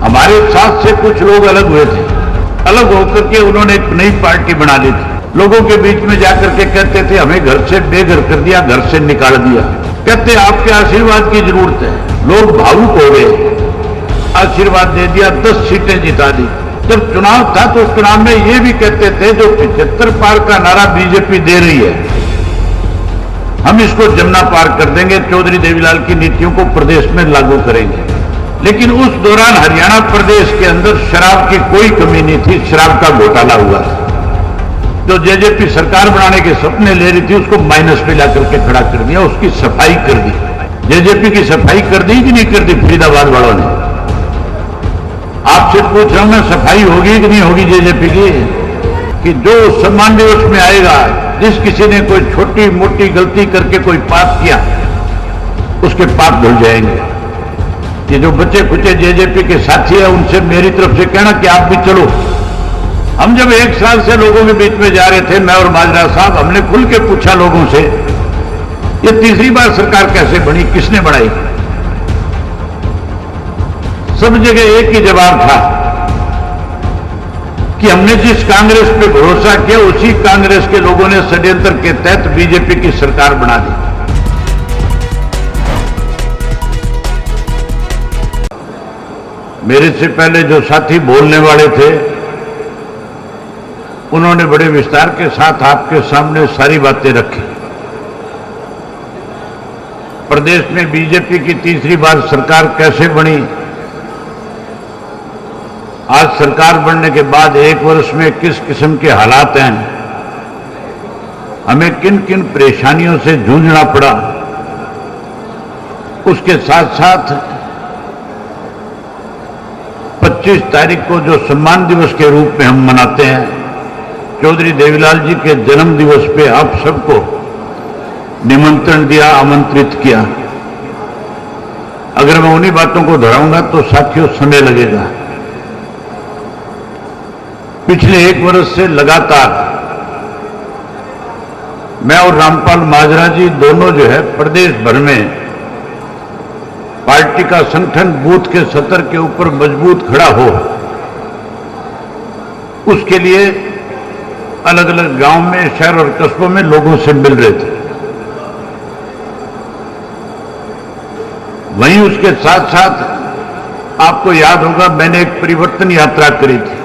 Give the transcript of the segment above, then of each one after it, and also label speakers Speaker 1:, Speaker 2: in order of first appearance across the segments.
Speaker 1: हमारे साथ से कुछ लोग अलग हुए थे। अलग होकर के उन्होंने एक नई पार्टी बना ली थी। लोगों के बीच में जाकर के कहते थे हमें घर से बेघर कर दिया, घर से निकाल दिया। कहते आपके आशीर्वाद की जरूरत है। लोग भावुक हो गए, आशीर्वाद दे दिया, 10 सीटें जिता दी। जब चुनाव था तो उस चुनाव में ये भी कहते थे जो 75 पार का नारा बीजेपी दे रही है, हम इसको जमुना पार कर देंगे, चौधरी देवीलाल की नीतियों को प्रदेश में लागू करेंगे। लेकिन उस दौरान हरियाणा प्रदेश के अंदर शराब की कोई कमी नहीं थी, शराब का घोटाला हुआ था। जो जेजेपी सरकार बनाने के सपने ले रही थी उसको माइनस पे ला करके खड़ा कर दिया, उसकी सफाई कर दी। जेजेपी की सफाई कर दी कि नहीं कर दी फरीदाबाद वालों ने? आपसे पूछ रहा हूं मैं, सफाई होगी कि नहीं होगी जेजेपी की? कि जो सम्मान दिवस में आएगा, जिस किसी ने कोई छोटी मोटी गलती करके कोई पाप किया उसके पाप धुल जाएंगे। ये जो बच्चे कुचे जेजेपी के साथी है उनसे मेरी तरफ से कहना कि आप भी चलो। हम जब 1 साल से लोगों के बीच में जा रहे थे, मैं और माजरा साहब, हमने खुल के पूछा लोगों से ये तीसरी बार सरकार कैसे बनी, किसने बनाई? सब जगह एक ही जवाब था कि हमने जिस कांग्रेस पे भरोसा किया उसी कांग्रेस के लोगों ने षड्यंत्र के तहत बीजेपी की सरकार बना दी। मेरे से पहले जो साथी बोलने वाले थे उन्होंने बड़े विस्तार के साथ आपके सामने सारी बातें रखी। प्रदेश में बीजेपी की तीसरी बार सरकार कैसे बनी, आज सरकार बनने के बाद 1 वर्ष में किस किस्म के हालात हैं, हमें किन किन परेशानियों से जूझना पड़ा, उसके साथ साथ 25 तारीख को जो सम्मान दिवस के रूप में हम मनाते हैं, चौधरी देवीलाल जी के जन्म दिवस पे आप सबको निमंत्रण दिया, आमंत्रित किया। अगर मैं उन्हीं बातों को दोहराऊंगा तो साथियों समय लगेगा। पिछले 1 वर्ष से लगातार मैं और रामपाल माजरा जी दोनों जो है प्रदेश भर में पार्टी का संगठन बूथ के सतर के ऊपर मजबूत खड़ा हो, उसके लिए अलग अलग गांव में, शहर और कस्बों में लोगों से मिल रहे थे। वहीं उसके साथ साथ आपको याद होगा मैंने एक परिवर्तन यात्रा करी थी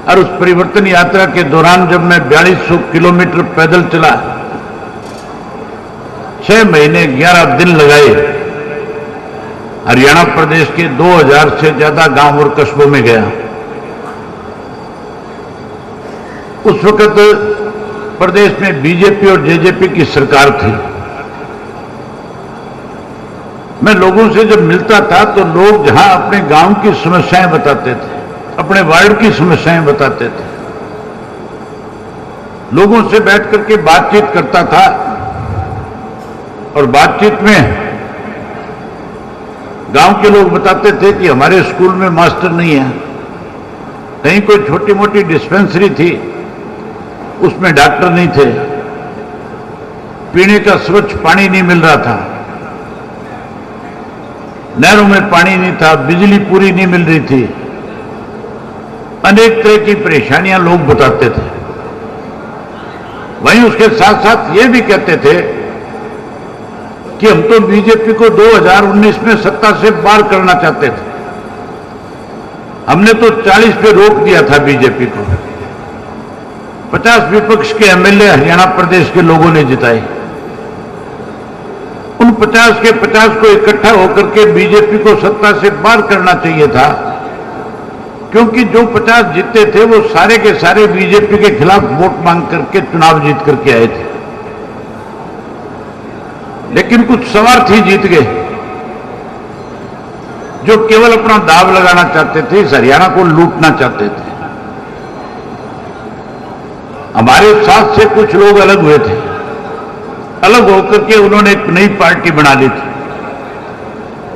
Speaker 1: और उस परिवर्तन यात्रा के दौरान जब मैं 4200 किलोमीटर पैदल चला, 6 महीने 11 दिन लगाए, हरियाणा प्रदेश के 2000 से ज्यादा गांव और कस्बों में गया। उस वक्त प्रदेश में बीजेपी और जेजेपी की सरकार थी। मैं लोगों से जब मिलता था तो लोग जहां अपने गांव की समस्याएं बताते थे, अपने वार्ड की समस्याएं बताते थे, लोगों से बैठ करके बातचीत करता था और बातचीत में गांव के लोग बताते थे कि हमारे स्कूल में मास्टर नहीं है, कहीं कोई छोटी मोटी डिस्पेंसरी थी उसमें डॉक्टर नहीं थे, पीने का स्वच्छ पानी नहीं मिल रहा था, नहरों में पानी नहीं था, बिजली पूरी नहीं मिल रही थी, अनेक तरह की परेशानियां लोग बताते थे। वहीं उसके साथ साथ ये भी कहते थे कि हम तो बीजेपी को 2019 में सत्ता से बाहर करना चाहते थे, हमने तो 40 पे रोक दिया था बीजेपी को। 50 विपक्ष के एमएलए हरियाणा प्रदेश के लोगों ने जिताए, उन 50 के 50 को इकट्ठा होकर के बीजेपी को सत्ता से बाहर करना चाहिए था, क्योंकि जो 50 जीते थे वो सारे के सारे बीजेपी के खिलाफ वोट मांग करके चुनाव जीत करके आए थे। लेकिन कुछ स्वार्थी जीत गए जो केवल अपना दाव लगाना चाहते थे, इस हरियाणा को लूटना चाहते थे। हमारे साथ से कुछ लोग अलग हुए थे, अलग होकर के उन्होंने एक नई पार्टी बना ली थी।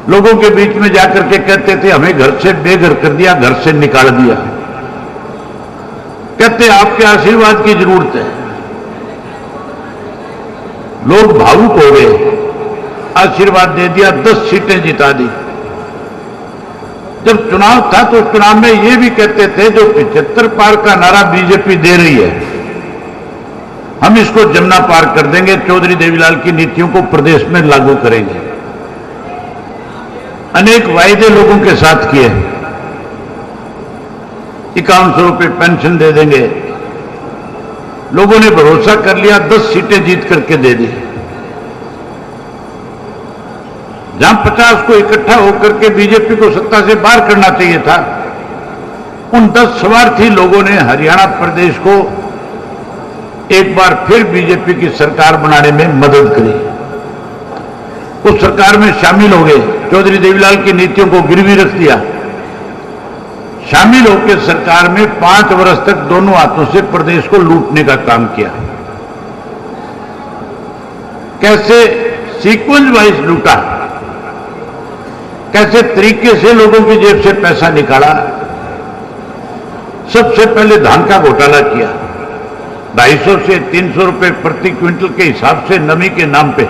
Speaker 1: लोगों के बीच में जाकर के कहते थे हमें घर से बेघर कर दिया, घर से निकाल दिया। कहते आपके आशीर्वाद की जरूरत है। लोग भावुक हो गए, आशीर्वाद दे दिया, 10 सीटें जिता दी। जब चुनाव था तो चुनाव में ये भी कहते थे जो 75 पार का नारा बीजेपी दे रही है, हम इसको जमुना पार कर देंगे, चौधरी देवीलाल की नीतियों को प्रदेश में लागू करेंगे। अनेक वायदे लोगों के साथ किए, 5100 रुपये पेंशन दे देंगे, लोगों ने भरोसा कर लिया, 10 सीटें जीत करके दे दी। जहां 50 को इकट्ठा होकर के बीजेपी को सत्ता से बाहर करना चाहिए था, उन 10 स्वार्थी लोगों ने हरियाणा प्रदेश को एक बार फिर बीजेपी की सरकार बनाने में मदद करी। उस सरकार में शामिल हो गए, चौधरी देवीलाल की नीतियों को गिरवी रख दिया। शामिल होकर सरकार में 5 वर्ष तक दोनों हाथों से प्रदेश को लूटने का काम किया। कैसे सीक्वेंस वाइज लूटा, कैसे तरीके से लोगों की जेब से पैसा निकाला। सबसे पहले धान का घोटाला किया, 250 से 300 रुपए प्रति क्विंटल के हिसाब से नमी के नाम पे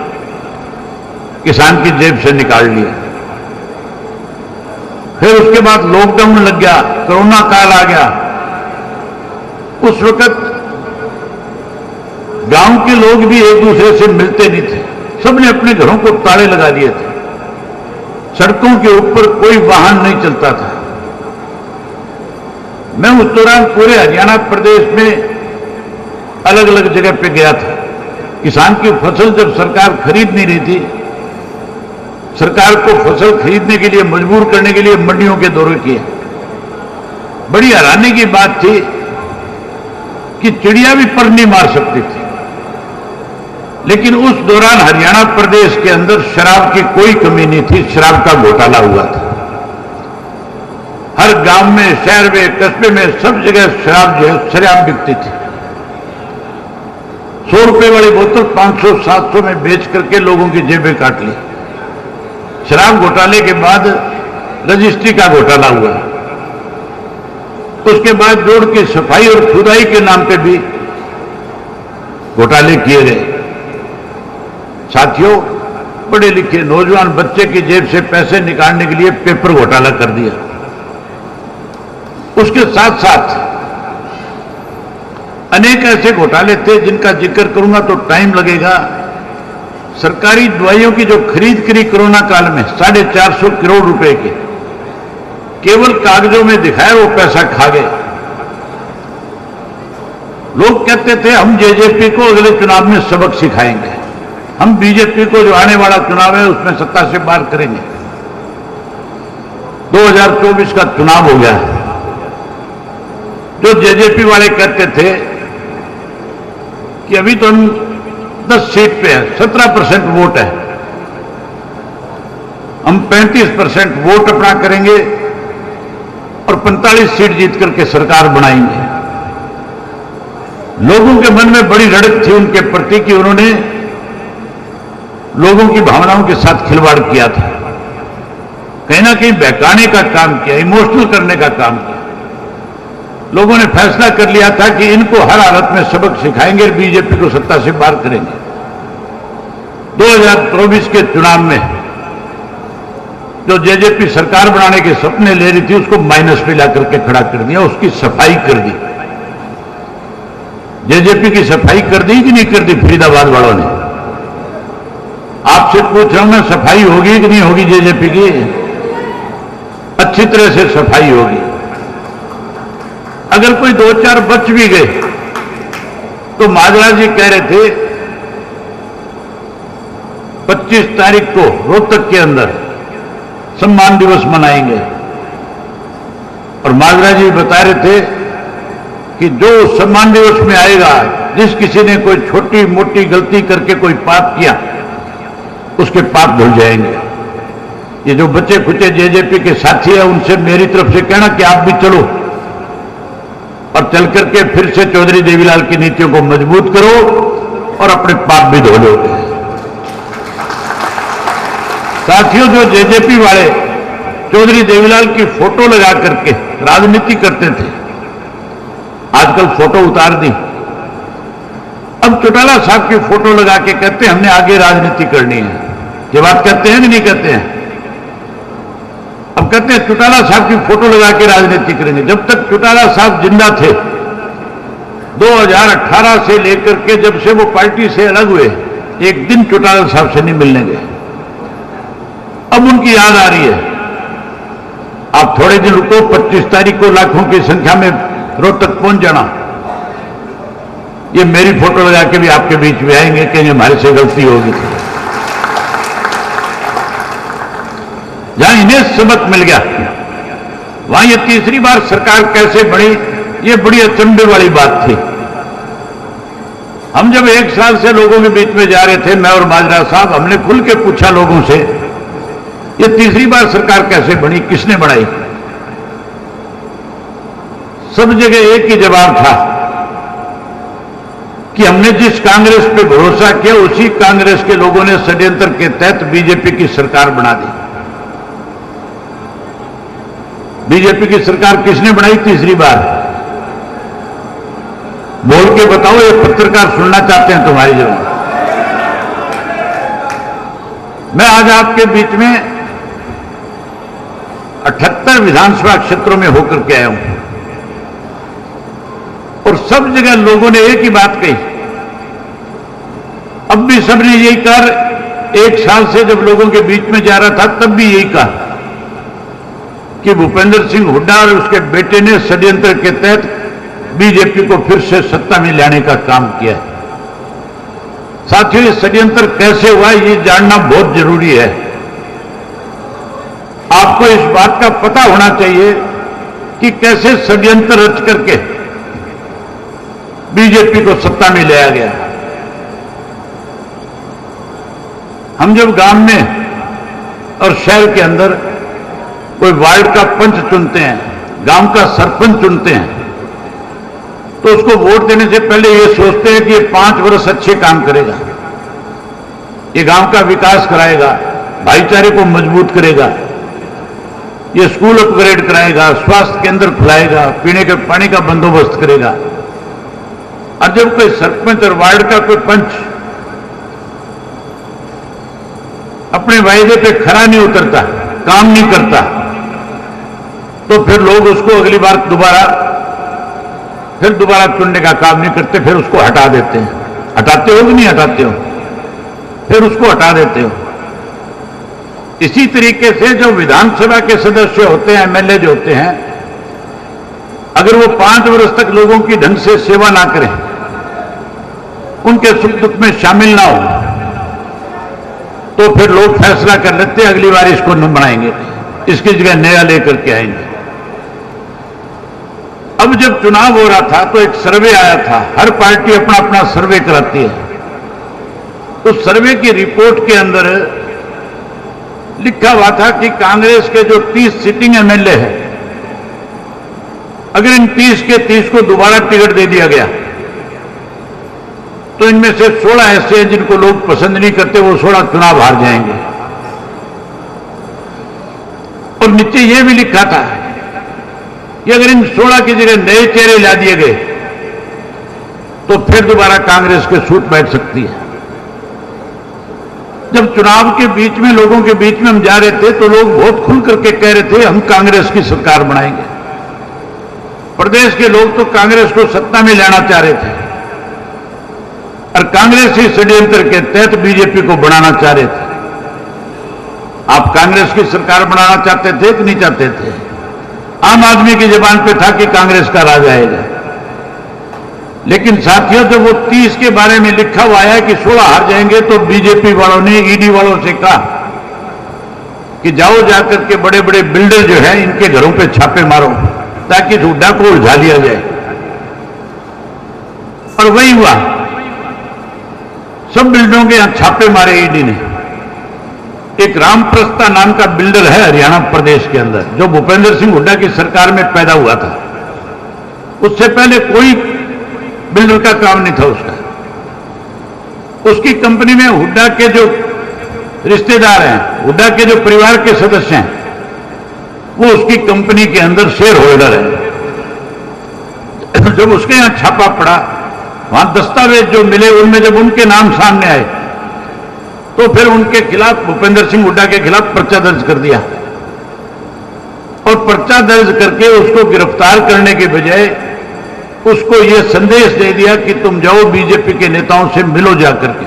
Speaker 1: किसान की जेब से निकाल लिया। फिर उसके बाद लॉकडाउन लग गया, कोरोना काल आ गया। उस वक्त गांव के लोग भी एक दूसरे से मिलते नहीं थे, सबने अपने घरों को ताले लगा दिए थे, सड़कों के ऊपर कोई वाहन नहीं चलता था। मैं उस दौरान पूरे हरियाणा प्रदेश में अलग अलग जगह पे गया था। किसान की फसल जब सरकार खरीद नहीं रही थी, सरकार को फसल खरीदने के लिए मजबूर करने के लिए मंडियों के दौरे किए। बड़ी हैरानी की बात थी कि चिड़िया भी पर नहीं मार सकती थी, लेकिन उस दौरान हरियाणा प्रदेश के अंदर शराब की कोई कमी नहीं थी, शराब का घोटाला हुआ था। हर गांव में, शहर में, कस्बे में, सब जगह शराब जो है शराब बिकती थी। 100 रुपए वाली बोतल 500-700 में बेच करके लोगों की जेबें काट ली। शराब घोटाले के बाद रजिस्ट्री का घोटाला हुआ, उसके बाद जोड़ की सफाई और खुदाई के नाम पे भी घोटाले किए गए। साथियों, पढ़े लिखे नौजवान बच्चे की जेब से पैसे निकालने के लिए पेपर घोटाला कर दिया। उसके साथ साथ अनेक ऐसे घोटाले थे जिनका जिक्र करूंगा तो टाइम लगेगा। सरकारी दवाइयों की जो खरीद करी कोरोना काल में 450 करोड़ रुपए के, केवल कागजों में दिखाया, वो पैसा खा गए। लोग कहते थे हम जेजेपी को अगले चुनाव में सबक सिखाएंगे, हम बीजेपी को जो आने वाला चुनाव है उसमें सत्ता से बाहर करेंगे। 2024 का चुनाव हो गया। जो जेजेपी वाले कहते थे कि अभी तो हम 10 सीट पे है, 17% वोट है, हम 35% वोट अपना करेंगे और 45 सीट जीत करके सरकार बनाएंगे। लोगों के मन में बड़ी रड़क थी उनके प्रति कि उन्होंने लोगों की भावनाओं के साथ खिलवाड़ किया था, कहीं ना कहीं बहकाने का काम किया, इमोशनल करने का काम किया। लोगों ने फैसला कर लिया था कि इनको हर हालत में सबक सिखाएंगे, बीजेपी को सत्ता से बाहर करेंगे। 2024 के चुनाव में जो जेजेपी सरकार बनाने के सपने ले रही थी उसको माइनस में लाकर के खड़ा कर दिया, उसकी सफाई कर दी। जेजेपी की सफाई कर दी कि नहीं कर दी फरीदाबाद वालों ने? आपसे पूछ रहा हूं मैं, सफाई होगी कि नहीं होगी जेजेपी की? अच्छी तरह से सफाई होगी। अगर कोई 2-4 बच भी गए तो माजरा जी कह रहे थे 25 तारीख को रोहतक के अंदर सम्मान दिवस मनाएंगे, और माजरा जी बता रहे थे कि जो सम्मान दिवस में आएगा, जिस किसी ने कोई छोटी मोटी गलती करके कोई पाप किया उसके पाप धुल जाएंगे। ये जो बच्चे खुचे जेजेपी के साथी है उनसे मेरी तरफ से कहना कि आप भी चलो और चल करके फिर से चौधरी देवीलाल की नीतियों को मजबूत करो और अपने पाप भी धो लो। साथियों, जो जेजेपी वाले चौधरी देवीलाल की फोटो लगा करके राजनीति करते थे, आजकल फोटो उतार दी। अब चौटाला साहब की फोटो लगा के कहते हैं हमने आगे राजनीति करनी है। ये बात कहते हैं कि नहीं कहते हैं? अब कहते हैं चौटाला साहब की फोटो लगा के राजनीति करेंगे। जब तक चौटाला साहब जिंदा थे, 2018 से लेकर के जब से वो पार्टी से अलग हुए, एक दिन चौटाला साहब से नहीं मिलने गए। अब उनकी याद आ रही है। आप थोड़े दिन रुको, 25 तारीख को लाखों की संख्या में रोहतक पहुंच जाना। ये मेरी फोटो लगा के भी आपके बीच में आएंगे, कहेंगे हमारे से गलती होगी। जहां इन्हें सबक मिल गया, वहां ये तीसरी बार सरकार कैसे बनी, ये बड़ी अचंभे वाली बात थी। हम जब 1 साल से लोगों के बीच में जा रहे थे, मैं और माजरा साहब, हमने खुल के पूछा लोगों से, ये तीसरी बार सरकार कैसे बनी, किसने बनाई? सब जगह एक ही जवाब था कि हमने जिस कांग्रेस पे भरोसा किया, उसी कांग्रेस के लोगों ने षड्यंत्र के तहत बीजेपी की सरकार बना दी। बीजेपी की सरकार किसने बनाई तीसरी बार? बोल के बताओ, ये पत्रकार सुनना चाहते हैं तुम्हारी जरूर। मैं आज आपके बीच में 78 विधानसभा क्षेत्रों में होकर के आया हूं और सब जगह लोगों ने एक ही बात कही। अब भी सबने यही कहा, 1 साल से जब लोगों के बीच में जा रहा था तब भी यही कहा कि भूपेंद्र सिंह हुड्डा और उसके बेटे ने षड्यंत्र के तहत बीजेपी को फिर से सत्ता में लाने का काम किया है। साथियों, ये षड्यंत्र कैसे हुआ ये जानना बहुत जरूरी है। आपको इस बात का पता होना चाहिए कि कैसे षड्यंत्र रच करके बीजेपी को सत्ता में लाया गया। हम जब गांव में और शहर के अंदर कोई वार्ड का पंच चुनते हैं, गांव का सरपंच चुनते हैं, तो उसको वोट देने से पहले ये सोचते हैं कि ये 5 वर्ष अच्छे काम करेगा, ये गांव का विकास कराएगा, भाईचारे को मजबूत करेगा, ये स्कूल अपग्रेड कराएगा, स्वास्थ्य केंद्र खुलाएगा, पीने के पानी का बंदोबस्त करेगा। और जब कोई सरपंच और वार्ड का कोई पंच अपने वायदे पे खरा नहीं उतरता, काम नहीं करता, तो फिर लोग उसको अगली बार दोबारा चुनने का काम नहीं करते, फिर उसको हटा देते हैं। हटाते हो कि नहीं हटाते हो? फिर उसको हटा देते हो। इसी तरीके से जो विधानसभा के सदस्य होते हैं, एमएलए जो होते हैं, अगर वो 5 वर्ष तक लोगों की ढंग से सेवा ना करें, उनके सुख दुख में शामिल ना हो, तो फिर लोग फैसला कर लेते हैं अगली बार इसको नहीं बनाएंगे, इसकी जगह नया लेकर के आएंगे। अब जब चुनाव हो रहा था तो एक सर्वे आया था, हर पार्टी अपना अपना सर्वे कराती है। तो सर्वे की रिपोर्ट के अंदर लिखा हुआ था कि कांग्रेस के जो 30 सिटिंग एमएलए हैं, अगर इन 30 के 30 को दोबारा टिकट दे दिया गया तो इनमें से 16 ऐसे हैं जिनको लोग पसंद नहीं करते, वो 16 चुनाव हार जाएंगे। और नीचे यह भी लिखा था कि अगर इन 16 की जगह नए चेहरे ला दिए गए तो फिर दोबारा कांग्रेस के सूट बैठ सकती है। जब चुनाव के बीच में लोगों के बीच में हम जा रहे थे तो लोग बहुत खुल करके कह रहे थे हम कांग्रेस की सरकार बनाएंगे। प्रदेश के लोग तो कांग्रेस को सत्ता में लाना चाह रहे थे और कांग्रेसी षड्यंत्र के तहत बीजेपी को बनाना चाह रहे थे। आप कांग्रेस की सरकार बनाना चाहते थे कि नहीं चाहते थे? आम आदमी की जबान पे था कि कांग्रेस का राज आएगा। लेकिन साथियों, जब वो 30 के बारे में लिखा हुआ है कि 16 हार जाएंगे, तो बीजेपी वालों ने ईडी वालों से कहा कि जाओ जाकर के बड़े बड़े बिल्डर जो है इनके घरों पे छापे मारो ताकि हुड्डा को उलझा लिया जाए। और वही हुआ, सब बिल्डरों के यहां छापे मारे ईडी ने। एक रामप्रस्ता नाम का बिल्डर है हरियाणा प्रदेश के अंदर, जो भूपेंद्र सिंह हुड्डा की सरकार में पैदा हुआ था। उससे पहले कोई बिल्डर का काम नहीं था उसका। उसकी कंपनी में हुड्डा के जो रिश्तेदार हैं, हुड्डा के जो परिवार के सदस्य हैं, वो उसकी कंपनी के अंदर शेयर होल्डर है। जब उसके यहां छापा पड़ा, वहां दस्तावेज जो मिले उनमें जब उनके नाम सामने आए तो फिर उनके खिलाफ, भूपेंद्र सिंह हुड्डा के खिलाफ पर्चा दर्ज कर दिया और पर्चा दर्ज करके उसको गिरफ्तार करने के बजाय उसको यह संदेश दे दिया कि तुम जाओ बीजेपी के नेताओं से मिलो जाकर के,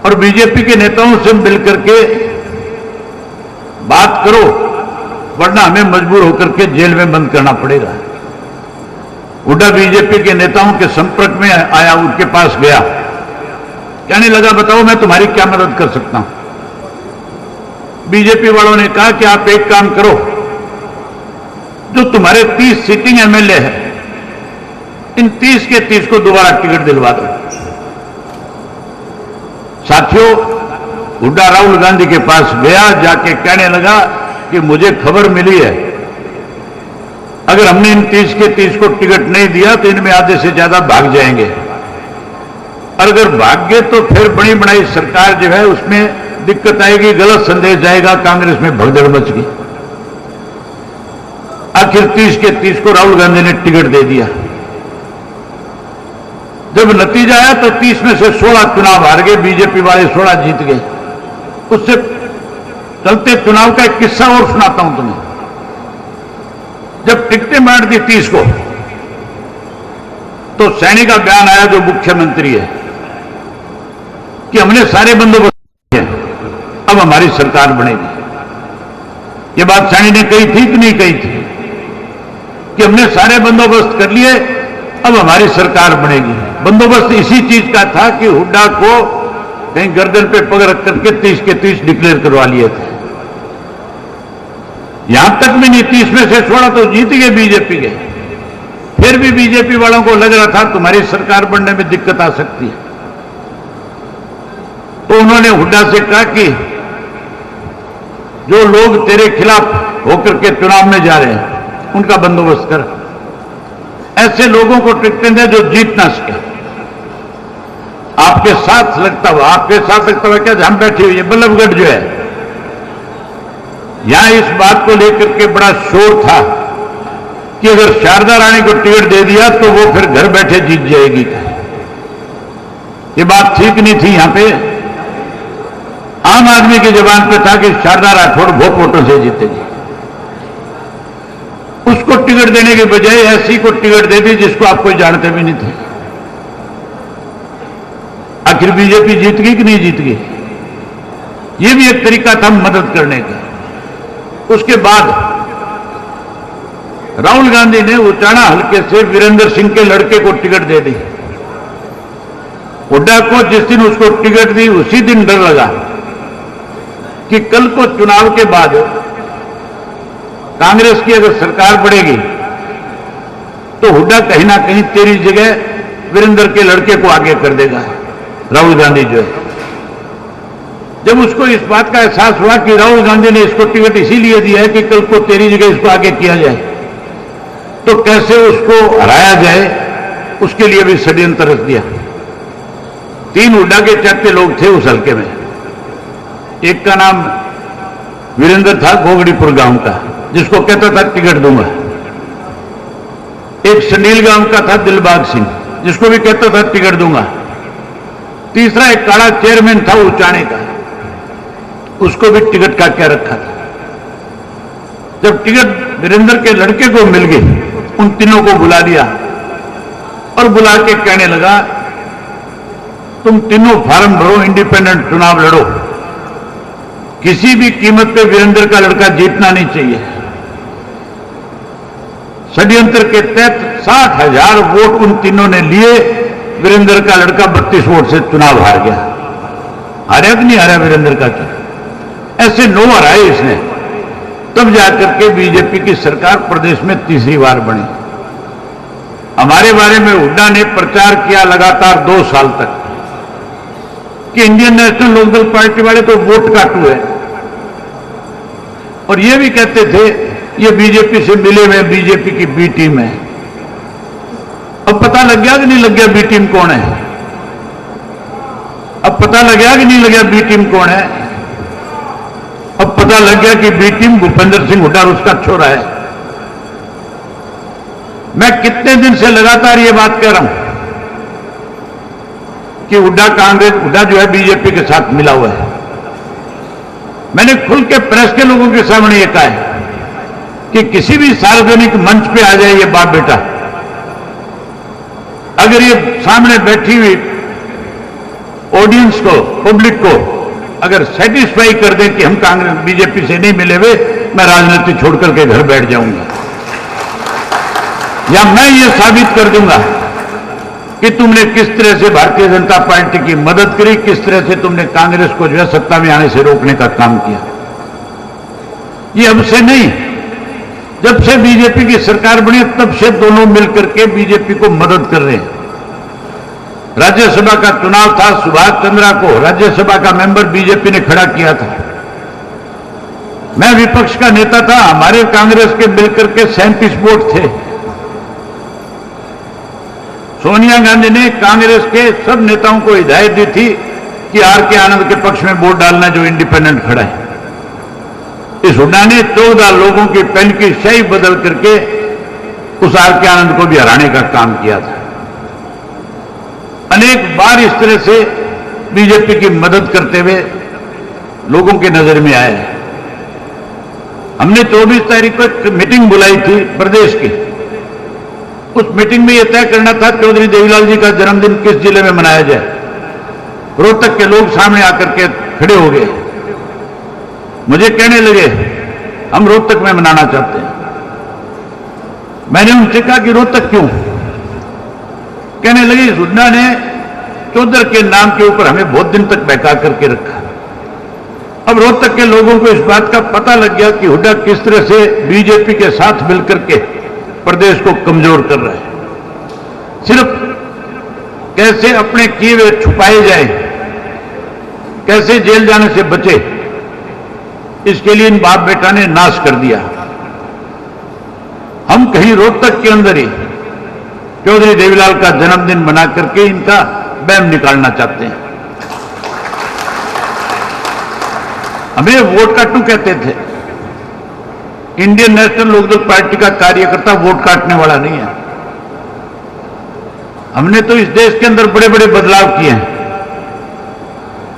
Speaker 1: और बीजेपी के नेताओं से मिलकर के बात करो, वरना हमें मजबूर होकर के जेल में बंद करना पड़ेगा। हुड्डा बीजेपी के नेताओं के संपर्क में आया, उनके पास गया, कहने लगा बताओ मैं तुम्हारी क्या मदद कर सकता हूं। बीजेपी वालों ने कहा कि आप एक काम करो, जो तुम्हारे 30 सिटिंग एमएलए हैं, इन 30 के 30 को दोबारा टिकट दिलवा दो। साथियों, हुड्डा राहुल गांधी के पास गया, जाके कहने लगा कि मुझे खबर मिली है, अगर हमने इन 30 के 30 को टिकट नहीं दिया तो इनमें आधे से ज्यादा भाग जाएंगे, और अगर भाग गए तो फिर बड़ी बनाई सरकार जो है उसमें दिक्कत आएगी, गलत संदेश जाएगा, कांग्रेस में भगदड़ मच गई। आखिर 30 के 30 को राहुल गांधी ने टिकट दे दिया। जब नतीजा आया तो 30 में से 16 चुनाव हार गए, बीजेपी वाले 16 जीत गए। उससे चलते चुनाव का एक किस्सा और सुनाता हूं तुम्हें। जब टिकटें बांट दी 30 को, तो सैनी का बयान आया, जो मुख्यमंत्री है, कि हमने सारे बंदोबस्त किए, अब हमारी सरकार बनेगी। यह बात सैनी ने कही थी कि नहीं कही थी कि हमने सारे बंदोबस्त कर लिए, अब हमारी सरकार बनेगी। बंदोबस्त इसी चीज का था कि हुड्डा को कहीं गर्दन पे पग रख करके 30 के 30 डिक्लेयर करवा लिए थे। यहां तक भी नहीं, 30 में से 16 तो जीत गए बीजेपी के, फिर भी बीजेपी वालों को लग रहा था तुम्हारी सरकार बनने में दिक्कत आ सकती है। तो उन्होंने हुड्डा से कहा कि जो लोग तेरे खिलाफ होकर के चुनाव में जा रहे हैं उनका बंदोबस्त कर, ऐसे लोगों को टिकटें दे जो जीत ना सके। आपके साथ लगता हुआ क्या, हम बैठे हुए बल्लभगढ़ जो है, यहां इस बात को लेकर के बड़ा शोर था कि अगर शारदा रानी को टिकट दे दिया तो वो फिर घर बैठे जीत जाएगी। ये बात ठीक नहीं थी। यहां पे आम आदमी की जबान पे था कि शारदा राठौड़ बहुत वोटों से जीतेगी। उसको टिकट देने के बजाय ऐसी को टिकट दे दी जिसको आप कोई जानते भी नहीं थे। आखिर बीजेपी जीत गई कि नहीं जीत गई? यह भी एक तरीका था मदद करने का। उसके बाद राहुल गांधी ने उचाना हल्के से वीरेंद्र सिंह के लड़के को टिकट दे दी। हुड्डा को जिस दिन उसको टिकट दी उसी दिन डर लगा कि कल को चुनाव के बाद कांग्रेस की अगर सरकार बढ़ेगी तो हुड्डा कहीं ना कहीं तेरी जगह वीरेंद्र के लड़के को आगे कर देगा, राहुल गांधी जो है। जब उसको इस बात का एहसास हुआ कि राहुल गांधी ने इसको टिकट इसीलिए दिया है कि कल को तेरी जगह इसको आगे किया जाए, तो कैसे उसको हराया जाए उसके लिए भी षड्यंत्र रच दिया। 3 हुड्डा के चट्टे लोग थे उस हल्के में। एक का नाम वीरेंद्र था, गोगड़ीपुर गांव का, जिसको कहता था टिकट दूंगा। एक संडील गांव का था दिलबाग सिंह, जिसको भी कहता था टिकट दूंगा। तीसरा एक काला चेयरमैन था उचाने का, उसको भी टिकट का क्या रखा था। जब टिकट वीरेंद्र के लड़के को मिल गई, उन तीनों को बुला लिया और बुला के कहने लगा तुम तीनों फार्म भरो, इंडिपेंडेंट चुनाव लड़ो, किसी भी कीमत पे वीरेंद्र का लड़का जीतना नहीं चाहिए। षड्यंत्र के तहत 60,000 वोट उन तीनों ने लिए। वीरेंद्र का लड़का 32 वोट से चुनाव हार गया। हारा कि नहीं हारा वीरेंद्र का चुनाव? ऐसे 9 हराए इसने, तब जाकर के बीजेपी की सरकार प्रदेश में तीसरी बार बनी। हमारे बारे में हुड्डा ने प्रचार किया लगातार 2 साल तक कि इंडियन नेशनल लोकदल पार्टी वाले तो वोट काटू है, और ये भी कहते थे ये बीजेपी से मिले हुए बीजेपी की बी टीम है। अब पता लग गया कि नहीं लग गया बी टीम कौन है? अब पता लग गया कि नहीं लग गया बी टीम कौन है? अब पता लग गया कि बी टीम भूपेंद्र सिंह हुड्डा उसका छोरा है। मैं कितने दिन से लगातार ये बात कह रहा हूं कि हुड्डा जो है बीजेपी के साथ मिला हुआ है। मैंने खुल के प्रेस के लोगों के सामने ये कहा है कि किसी भी सार्वजनिक मंच पे आ जाए ये बाप बेटा, अगर ये सामने बैठी हुई ऑडियंस को, पब्लिक को अगर सेटिस्फाई कर दें कि हम कांग्रेस बीजेपी से नहीं मिले हुए, मैं राजनीति छोड़कर के घर बैठ जाऊंगा, या मैं ये साबित कर दूंगा कि तुमने किस तरह से भारतीय जनता पार्टी की मदद करी, किस तरह से तुमने कांग्रेस को जो है सत्ता में आने से रोकने का काम किया। ये अब से नहीं, जब से बीजेपी की सरकार बनी तब से दोनों मिलकर के बीजेपी को मदद कर रहे हैं। राज्यसभा का चुनाव था, सुभाष चंद्रा को राज्यसभा का मेंबर बीजेपी ने खड़ा किया था। मैं विपक्ष का नेता था, हमारे कांग्रेस के मिलकर के 37 वोट थे। सोनिया गांधी ने कांग्रेस के सब नेताओं को हिदायत दी थी कि आर के आनंद के पक्ष में वोट डालना जो इंडिपेंडेंट खड़ा है। इस हुड्डा ने 14 लोगों की पेन की स्याही बदल करके उस आर के आनंद को भी हराने का काम किया था। अनेक बार इस तरह से बीजेपी की मदद करते हुए लोगों की नजर में आए। हमने 24 तारीख को एक मीटिंग बुलाई थी प्रदेश की। उस मीटिंग में यह तय करना था चौधरी देवीलाल जी का जन्मदिन किस जिले में मनाया जाए। रोहतक के लोग सामने आकर के खड़े हो गए, मुझे कहने लगे हम रोहतक में मनाना चाहते हैं। मैंने उनसे कहा कि रोहतक क्यों? कहने लगे हुड्डा ने चौधर के नाम के ऊपर हमें बहुत दिन तक बहका करके रखा। अब रोहतक के लोगों को इस बात का पता लग गया कि हुड्डा किस तरह से बीजेपी के साथ मिलकर के प्रदेश को कमजोर कर रहा है। सिर्फ कैसे अपने किए हुए छुपाए जाए, कैसे जेल जाने से बचे, इसके लिए इन बाप बेटा ने नाश कर दिया। हम कहीं रोहतक के अंदर ही चौधरी देवीलाल का जन्मदिन बना करके इनका बैम निकालना चाहते हैं। हमें वोट काटू कहते थे। इंडियन नेशनल लोकदल पार्टी का कार्यकर्ता वोट काटने वाला नहीं है। हमने तो इस देश के अंदर बड़े बड़े बदलाव किए हैं।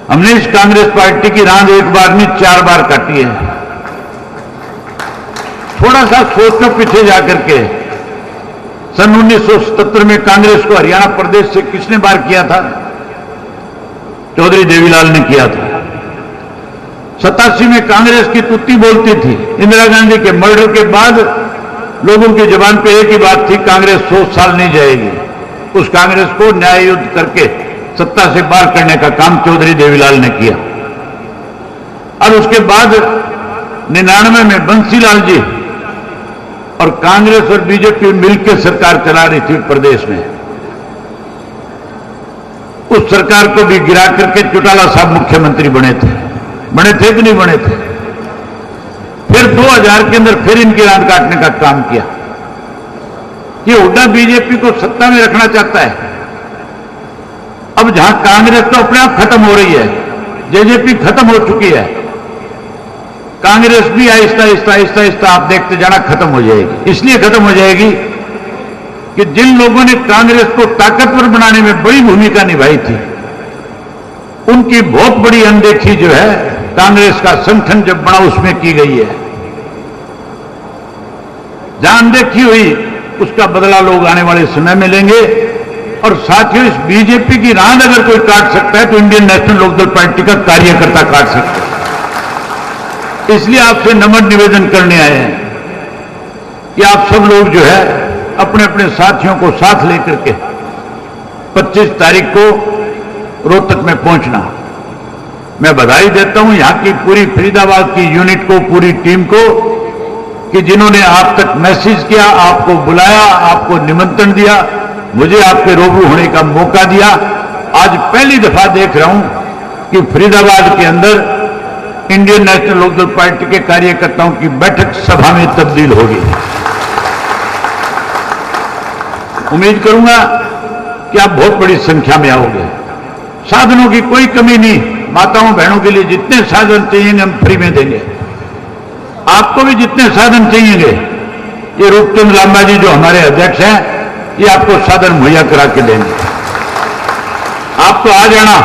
Speaker 1: हमने इस कांग्रेस पार्टी की रांद एक बार नहीं 4 बार काटी है। थोड़ा सा सोचो पीछे जाकर के, सन 1977 में कांग्रेस को हरियाणा प्रदेश से किसने बार किया था? चौधरी देवीलाल ने किया था। 87 में कांग्रेस की तुत्ती बोलती थी। इंदिरा गांधी के मर्डर के बाद लोगों की जुबान पे एक ही बात थी, कांग्रेस 100 साल नहीं जाएगी। उस कांग्रेस को न्याय युद्ध करके सत्ता से बाहर करने का काम चौधरी देवीलाल ने किया। और उसके बाद 99 में बंसीलाल जी और कांग्रेस और बीजेपी मिलकर सरकार चला रही थी प्रदेश में। उस सरकार को भी गिरा करके चौटाला साहब मुख्यमंत्री बने थे कि नहीं बने थे? फिर 2000 के अंदर फिर इनकी रांद काटने का काम किया। ये हुड्डा बीजेपी को सत्ता में रखना चाहता है। अब जहां कांग्रेस तो अपने आप खत्म हो रही है, जेजेपी खत्म हो चुकी है, कांग्रेस भी आहिस्ता आहिस्ता आहिस्ता आहिस्ता आप देखते जाना खत्म हो जाएगी। इसलिए खत्म हो जाएगी कि जिन लोगों ने कांग्रेस को ताकतवर बनाने में बड़ी भूमिका निभाई थी, उनकी बहुत बड़ी अनदेखी जो है कांग्रेस का संगठन जब बना उसमें की गई है। जहां अनदेखी हुई उसका बदला लोग आने वाले समय में लेंगे। और साथियों, इस बीजेपी की रांद अगर कोई काट सकता है तो इंडियन नेशनल लोकदल पार्टी का कार्यकर्ता काट सकता है। इसलिए आपसे नम्र निवेदन करने आए हैं कि आप सब लोग जो है अपने अपने साथियों को साथ लेकर के 25 तारीख को रोहतक में पहुंचना। मैं बधाई देता हूं यहां की पूरी फरीदाबाद की यूनिट को, पूरी टीम को, कि जिन्होंने आप तक मैसेज किया, आपको बुलाया, आपको निमंत्रण दिया, मुझे आपके रूबरू होने का मौका दिया। आज पहली दफा देख रहा हूं कि फरीदाबाद के अंदर इंडियन नेशनल लोकदल पार्टी के कार्यकर्ताओं की बैठक सभा में तब्दील होगी। उम्मीद करूंगा कि आप बहुत बड़ी संख्या में आओगे। साधनों की कोई कमी नहीं। माताओं बहनों के लिए जितने साधन चाहिए हम फ्री में देंगे। आपको भी जितने साधन चाहिए, ये रूपचंद लांबा जी जो हमारे अध्यक्ष हैं, ये आपको साधन मुहैया करा के देंगे। आपको आ जाना,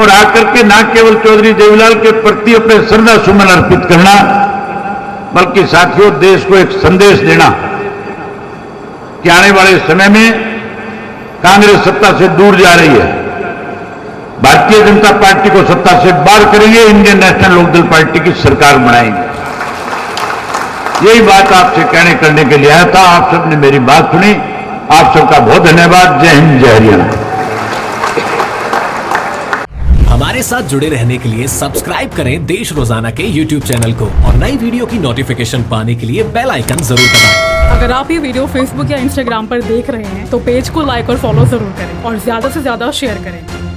Speaker 1: और आकर के न केवल चौधरी देवीलाल के प्रति अपने श्रद्धा सुमन अर्पित करना, बल्कि साथियों देश को एक संदेश देना कि आने वाले समय में कांग्रेस सत्ता से दूर जा रही है, भारतीय जनता पार्टी को सत्ता से बाहर करेंगे, इंडियन नेशनल लोकदल पार्टी की सरकार बनाएंगे। यही बात आपसे कहने करने के लिए आया था। आप सबने मेरी बात सुनी। आप सबका बहुत धन्यवाद। जय हिंद, जय हरियाणा।
Speaker 2: हमारे साथ जुड़े रहने के लिए सब्सक्राइब करें देश रोजाना के YouTube चैनल को और नई वीडियो की नोटिफिकेशन पाने के लिए बेल आइकन जरूर दबाएं।
Speaker 3: अगर आप ये वीडियो Facebook या Instagram पर देख रहे हैं तो पेज को लाइक और फॉलो जरूर करें और ज्यादा से ज्यादा शेयर करें।